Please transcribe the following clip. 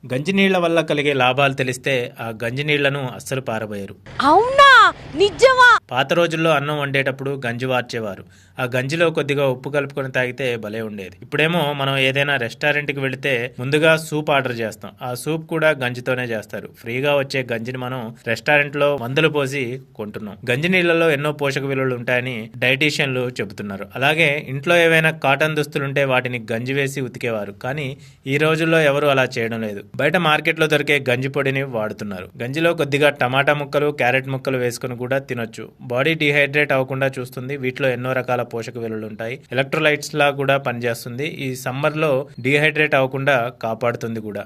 గంజి నీళ్ల వల్ల కలిగే లాభాలు తెలిస్తే ఆ గంజి నీళ్లను అస్సలు పారబోయరు. అవునా, నిజమా? పాత రోజుల్లో అన్నం వండేటప్పుడు గంజి వార్చేవారు. ఆ గంజిలో కొద్దిగా ఉప్పు కలుపుకొని తాగితే భలే ఉండేది. ఇప్పుడేమో మనం ఏదైనా రెస్టారెంట్కి వెళితే ముందుగా సూప్ ఆర్డర్ చేస్తాం. ఆ సూప్ కూడా గంజితోనే చేస్తారు. ఫ్రీగా వచ్చే గంజిని మనం రెస్టారెంట్లో మందులు పోసి కొంటున్నాం. గంజి నీళ్లలో ఎన్నో పోషక విలువలు ఉంటాయని డైటీషియన్లు చెబుతున్నారు. అలాగే ఇంట్లో ఏవైనా కాటన్ దుస్తులుంటే వాటిని గంజి వేసి ఉతికేవారు. కానీ ఈ రోజుల్లో ఎవరు అలా చేయడం లేదు. బయట మార్కెట్లో దొరికే గంజి పొడిని వాడుతున్నారు. గంజిలో కొద్దిగా టమాటా ముక్కలు, క్యారెట్ ముక్కలు వేసుకుని కూడా తినొచ్చు. బాడీ డిహైడ్రేట్ అవ్వకుండా చూస్తుంది. వీటిలో ఎన్నో రకాల పోషక విలువలు ఉంటాయి. ఎలక్ట్రోలైట్స్ లా కూడా పనిచేస్తుంది. ఈ సమ్మర్ లో డిహైడ్రేట్ అవ్వకుండా కాపాడుతుంది కూడా.